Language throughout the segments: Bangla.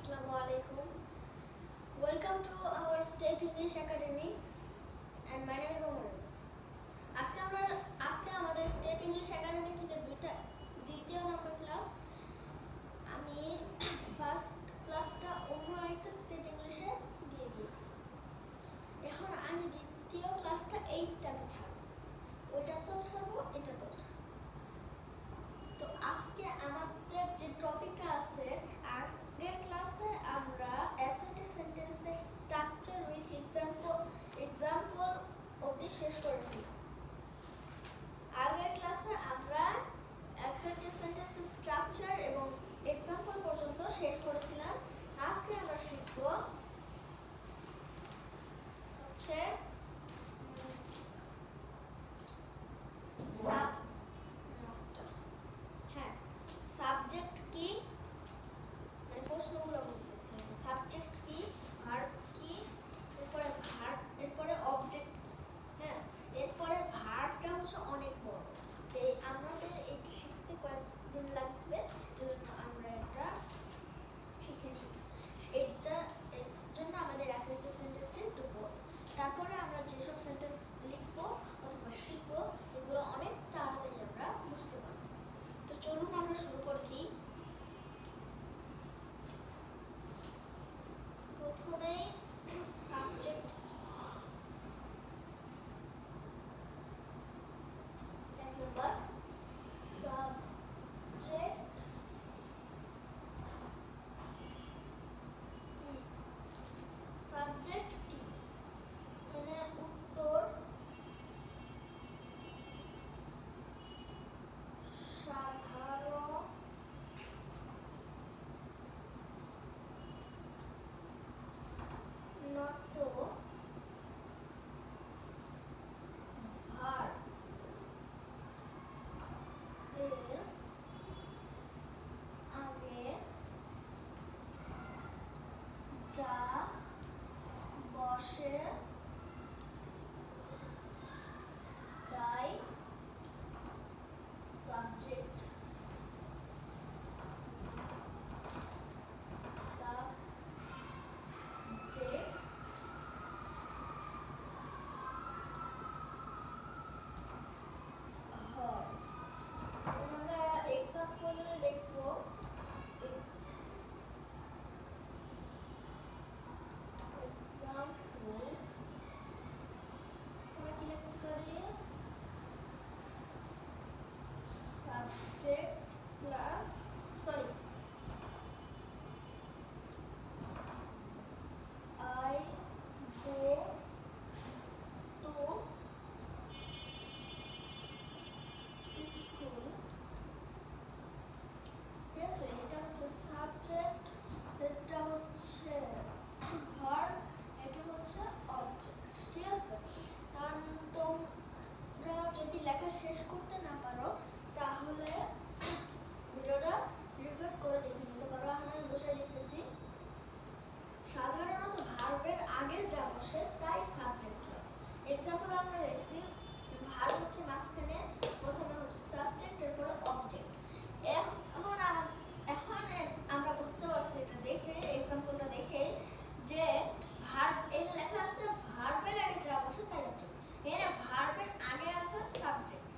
Assalamualaikum. Welcome to our Step English Academy and my name is Omar. আজকে আমাদের স্টেপ ইংলিশ একাডেমি থেকে দ্বিতীয় নম্বর ক্লাস। আমি ফার্স্ট ক্লাসটা অন্য আরেকটা স্টেপ ইংলিশে দিয়ে দিয়েছি। এখন আমি দ্বিতীয় ক্লাসটা এইটাতে ছাড়বো, ওইটাতেও ছাড়বো, এটাতেও ছাড়বো। তো আজকে আমাদের যে টপিকটা আছে, আগের ক্লাসে আমরা অ্যাসার্টিভ সেন্টেন্সের স্ট্রাকচার উইথ এক্সাম্পল অবধি শেষ করেছিলাম। আগের ক্লাসে আমরা অ্যাসার্টিভ সেন্টেন্সের স্ট্রাকচার এবং এক্সাম্পল পর্যন্ত শেষ করেছিলাম। আজকে আমরা শিখব হচ্ছে সাবজেক্ট কি, মানে প্রশ্নগুলো বলতেছি। সাবজেক্ট কি, ভার্ব কি, এরপরে অবজেক্ট কি। হ্যাঁ, এরপরে ভার্বটা হচ্ছে অনেক বড়, তো আমাদের এটি শিখতে কয়েকদিন লাগবে, এজন্য আমরা এটা শিখে নিই। এর জন্য আমাদের অ্যাসার্টিভ সেন্টেন্সটা একটু বড়। তারপরে আমরা যেসব সেন্টেন্স লিখবো অথবা শিখবো, এগুলো অনেক তাড়াতাড়ি আমরা বুঝতে পারবো। তো চলুন আমরা শুরু করে দিই। প্রথমেই সাবজেক্ট একবার সাবজেক্ট কি, সাবজেক্ট কি মানে উত্তর সাধারণত ভার্ব এর আগে যা বসে তাই সাবজেক্ট। আমরা এক্সাম্পলে লিখবো, আমরা কি লিখতে পারি? Subject plus I go to school। ঠিক আছে, এটা হচ্ছে সাবজেক্ট, এটা হচ্ছে ভার্ব, এটা হচ্ছে অবজেক্ট। ঠিক আছে, কারণ তোমরা যদি লেখা শেষ করতে না পারো তাহলে ভিডিওটা রিভার্স করে দেখে নিতে পারো। আমি বসে লিখতেছি, সাধারণত ভার্বের আগে যা বসে তাই সাবজেক্ট হয়। এক্সাম্পল আমরা দেখছি, ভার্ব হচ্ছে মাঝখানে, প্রথমে হচ্ছে সাবজেক্ট, এরপরে অবজেক্ট। এখন আমরা বুঝতে পারছি এটা দেখে, এক্সাম্পলটা দেখে, যে ভার্ব এর লেখা আছে ভার্বের আগে যা বসে তাই অবজেক্ট। এখানে ভার্বের আগে আছে সাবজেক্ট,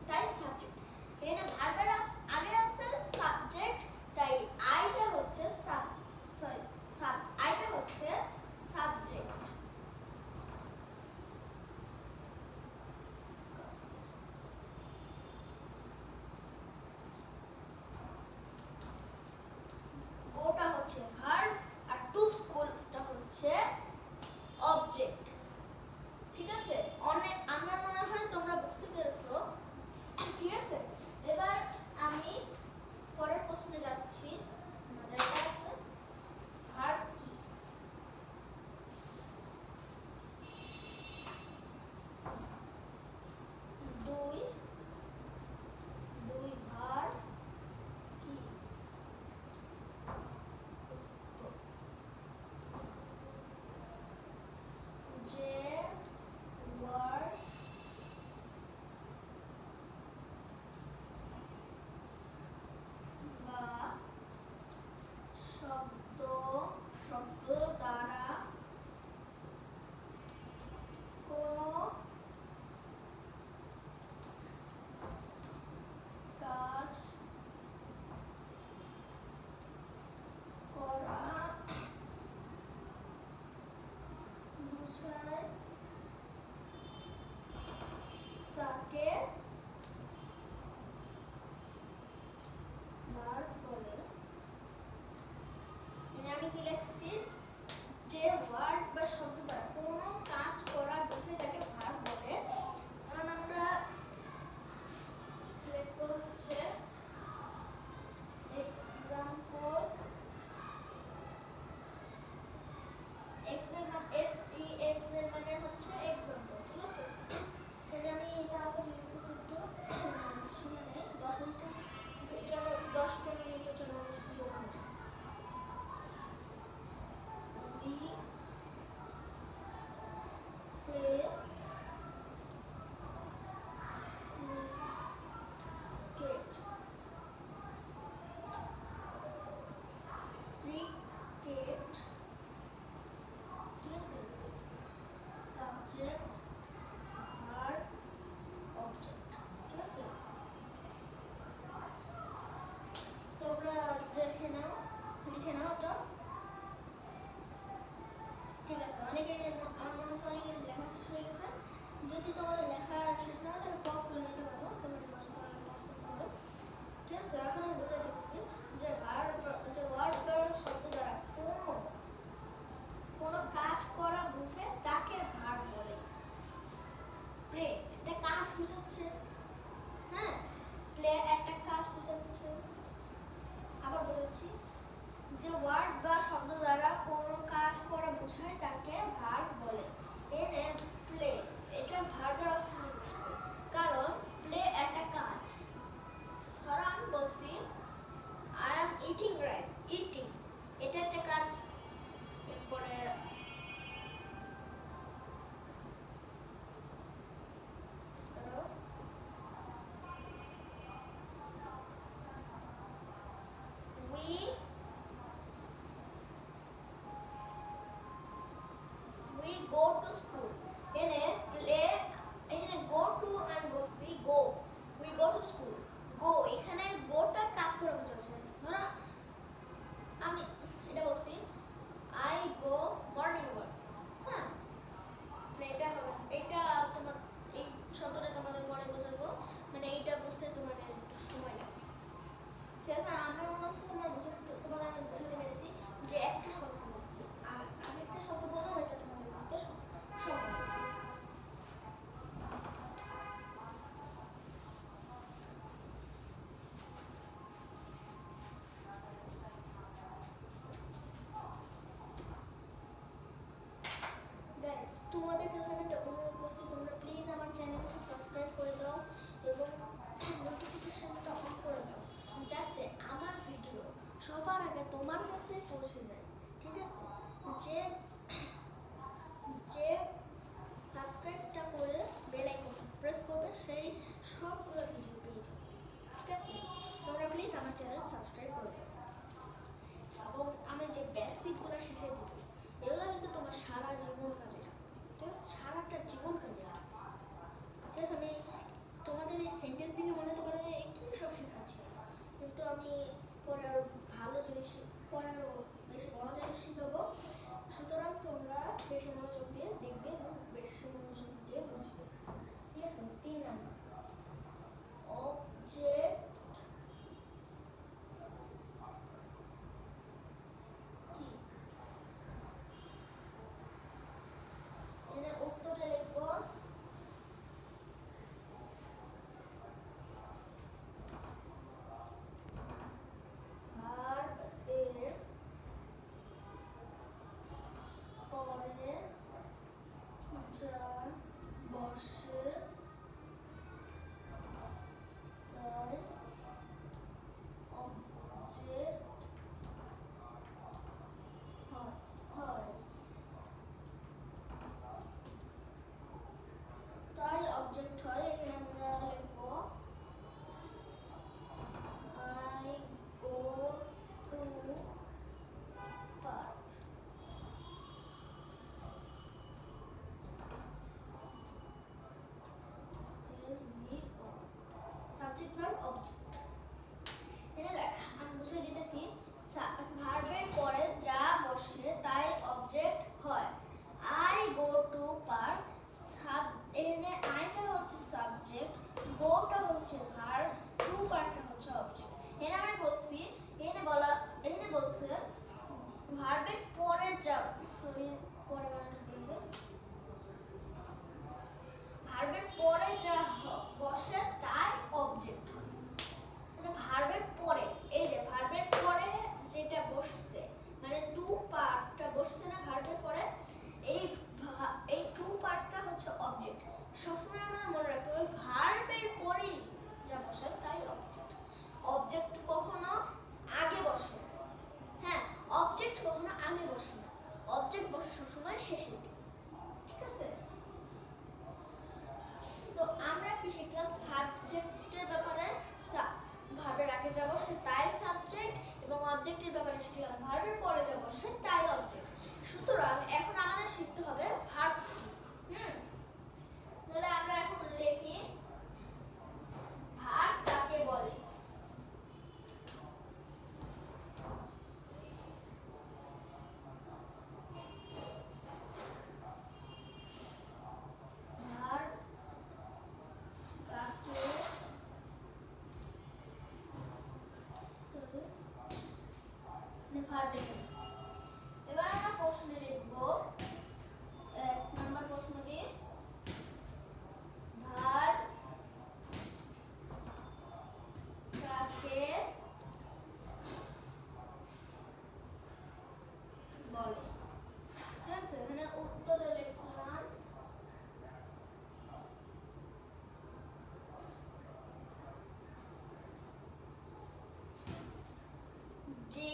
তাই সাবজেক্ট। এখানে ভার্বের আগে আছে সাবজেক্ট, তাই আইটা হচ্ছে আইটা হচ্ছে সাবজেক্ট। 10-15 মিনিটের জন্য আমি যোগ করছি। We play cricket. Cricket, ঠিক আছে, সাবজেক্ট আর অবজেক্ট, ঠিক আছে। তোমরা দেখে নাও, লিখে নাও ওটা, ঠিক আছে। অনেকে আমার মনে হচ্ছে অনেকের লেখা শেষ হয়ে গেছে। যদি তোমাদের লেখা শেষ না হয় তাহলে পজ করে নিতে পারো, তোমাদের পজ করতে পারো, ঠিক আছে। এখন আমি বোঝাই দিতেছি যে ওয়ার্ড বা শব্দ দ্বারা কোনো কাজ করা বুঝে তাকে ভার্ব বলে। প্লে একটা কাজ বুঝাচ্ছে, হ্যাঁ, প্লে একটা কাজ বুঝাচ্ছে। আবার বোঝাচ্ছি, যে ওয়ার্ড বা শব্দ দ্বারা কোনো কাজ করা বোঝায় তাকে ভার্ব বলে। এনে প্লে, এটা ভার্বের অপশনে বসছে, কারণ প্লে একটা কাজ। ধরো আমি বলছি I am eating rice, eating এটা একটা কাজ। এরপরে ধরো we go to school, এনে প্লে, এখানে go to আমি বলছি go, we go to school, go এখানে গোটা কাজ করে বোঝাচ্ছে। ধরো আমি এটা বলছি I go morning work, হ্যাঁ, এটা হবে, এটা তোমার এই শব্দটা তোমাদের পরে বোঝাবো, মানে এইটা বুঝতে তোমাদের একটু সময় লাগবে, ঠিক আছে। আমার মনে হচ্ছে তোমাদের আমি বুঝাতে পেরেছি যে একটা শব্দ বলছি আর আরেকটা শব্দ বললাম, এটা তোমাদের বুঝতে সময় লাগবে। তোমাদের কাছে আমি একটা অনুরোধ করছি, তোমরা প্লিজ আমার চ্যানেলকে সাবস্ক্রাইব করে দাও এবং নোটিফিকেশনটা অন করে দাও, যাতে আমার ভিডিও সবার আগে তোমার কাছে পৌঁছে যায়, ঠিক আছে। যে যে সাবস্ক্রাইবটা করে বেল আইকন প্রেস করবে সেই সবগুলো ভিডিও পেয়ে যাবে, ঠিক আছে। তোমরা প্লিজ আমার চ্যানেল সাবস্ক্রাইব করে দাও এবং আমি যে বেসিকগুলো শিখিয়ে দিছি এগুলো কিন্তু তোমার সারা জীবন কাজে লাগবে, ঠিক আছে, সারাটা জীবন কাজে লাগবে, ঠিক আছে। আমি তোমাদের এই সেন্টেন্সিংয়ে মনে হতে পারে কি সব শেখাচ্ছি, কিন্তু আমি পরে আরও ভালো জিনিস, পরে আরও বেশি বড় জিনিস শিখাবো। সুতরাং তোমরা বেশি মনোযোগ দিয়ে দেখবে এবং বেশি মনোযোগ দিয়ে বুঝবে, ঠিক আছে। 3 নাম্বার অবজেক্ট, কি এখানে উত্তরে লিখবো ভার্ব এর পরে যা বসে তাই ব্যাপারে শিখলাম, ভার্বের পরে যা বসে তাই অবজেক্ট। সুতরাং এখন আমাদের শিখতে হবে ভার্ব কি। তাহলে আমরা এখন লিখি ভার্ব কাকে বলে। এবার আমরা প্রশ্ন লিখব। 1 নম্বর প্রশ্নটি, ভার্ব কাকে বলে। ঠিক আছে, এখানে উত্তরে লিখলাম যে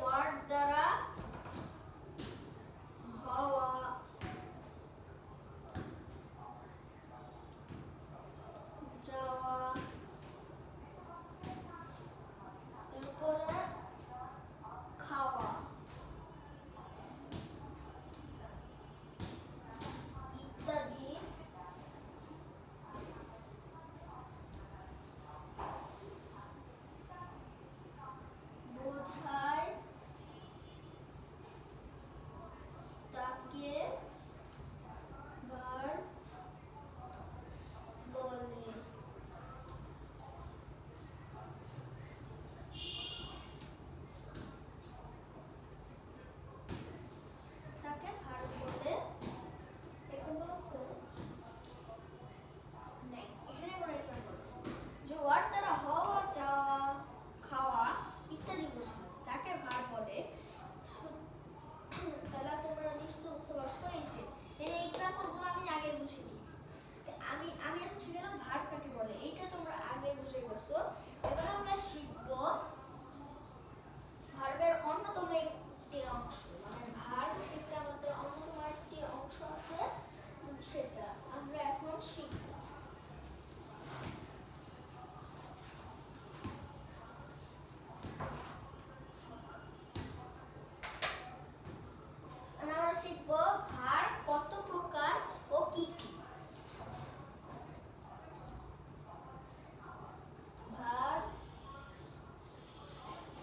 ওয়ার্ড দ্বারা হওয়া যাওয়া, এরপরে খাওয়া ইত্যাদি বোঝায় তাকে ভার্ব বলে। তাকে ভার্ব বলে। এখানে বলছে নাই, এখানে কোনো এক্সাম্পল যে ওয়ার্ড দ্বারা হওয়া যাওয়া খাওয়া ইত্যাদি বোঝায় তাকে ভার্ব বলে। তাহলে তোমরা নিশ্চয়ই বুঝতে পারছো এই যে এই এক্সাম্পলগুলো আমি আগে বুঝিয়ে দিয়েছি। আমি এখন শিখলাম ভার্ব কাকে বলে, এইটা তোমরা আগে বুঝে গেছো। এবার আমরা শিখব ভার্বের অন্যতম একটি অংশ, মানে ভার্ব থেকে আমাদের অন্যতম একটি অংশ আছে, সেটা আমরা এখন শিখব। আমরা শিখব ভার্ব কত প্রকার ও কি কি। ভার্ব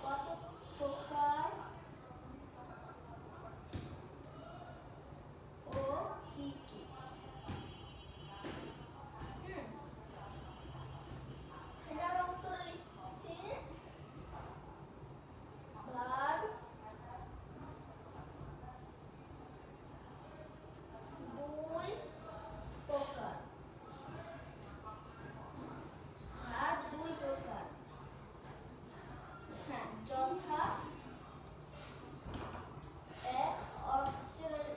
কত প্রকার ও কি কি। এটা আমরা উত্তরে লিখছি ভার্ব দুই প্রকার। ভার্ব দুই প্রকার, হ্যাঁ, যথা এক অক্সিলারি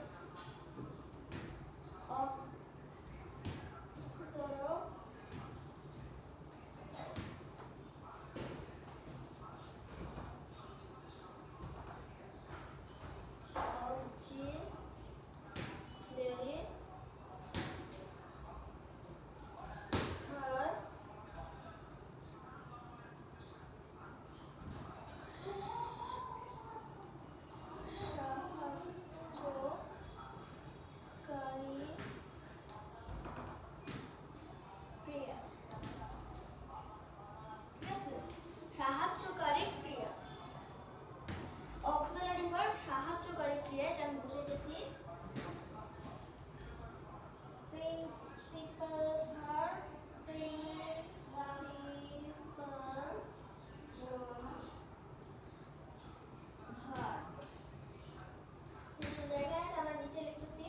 সাহায্যকারী ক্রিয়া। অক্সিলারি ভার্ব সাহায্যকারী ক্রিয়া, এটা আমি বুঝাইতেছি। প্রিন্সিপাল ভার্ব, প্রিন্সিপাল ভার্ব দুটো জায়গায় আমরা নিচে লিখতেছি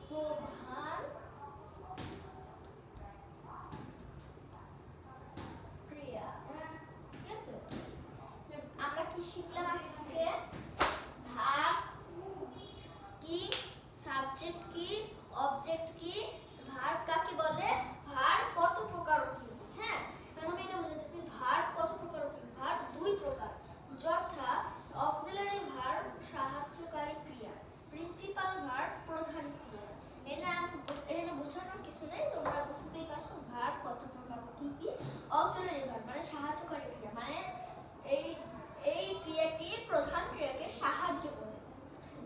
প্রধান ক্রিয়া। ঠিক আছে, আমরা কি শিখলাম আজকে? ভার্ব কি, সাবজেক্ট কি, অবজেক্ট কি, ভার্ব কাকে বলে, ভার্ব কত প্রকার ও কি। হ্যাঁ, এখন আমি এটা বুঝাইতেছি ভার্ব কত প্রকার ও কি। ভার্ব দুই প্রকার, যথা অক্সিলারি ভার্ব সাহায্যকারী ক্রিয়া, প্রিন্সিপাল ভার্ব প্রধান ক্রিয়া। এখানে বোঝানোর কিছু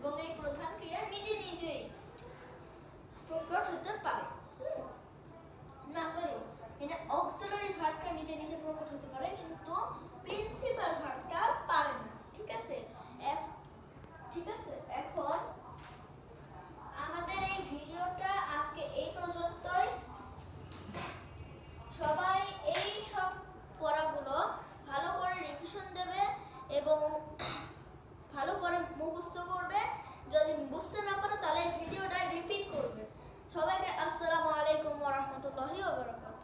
এবং এই প্রধান ক্রিয়া নিজে নিজেই প্রকট হতে পারে। না সরি, এটা অক্সিলারি ভার্বটা নিজে নিজে প্রকট হতে পারে কিন্তু প্রিন্সিপাল ভার্বটা পারে না। ঠিক আছে, ঠিক আছে। এখন আমাদের এই ভিডিওটা আজকে এই পর্যন্তই। সবাই এই সব পড়াগুলো ভালো করে রিভিশন দেবে এবং ভালো করে মুখস্থ করবে। যদি বুঝতে না পারো তাহলে এই ভিডিওটা রিপিট করবে। সবাইকে আসসালামু আলাইকুম ওয়া রাহমাতুল্লাহি ওয়া বারাকাতুহু।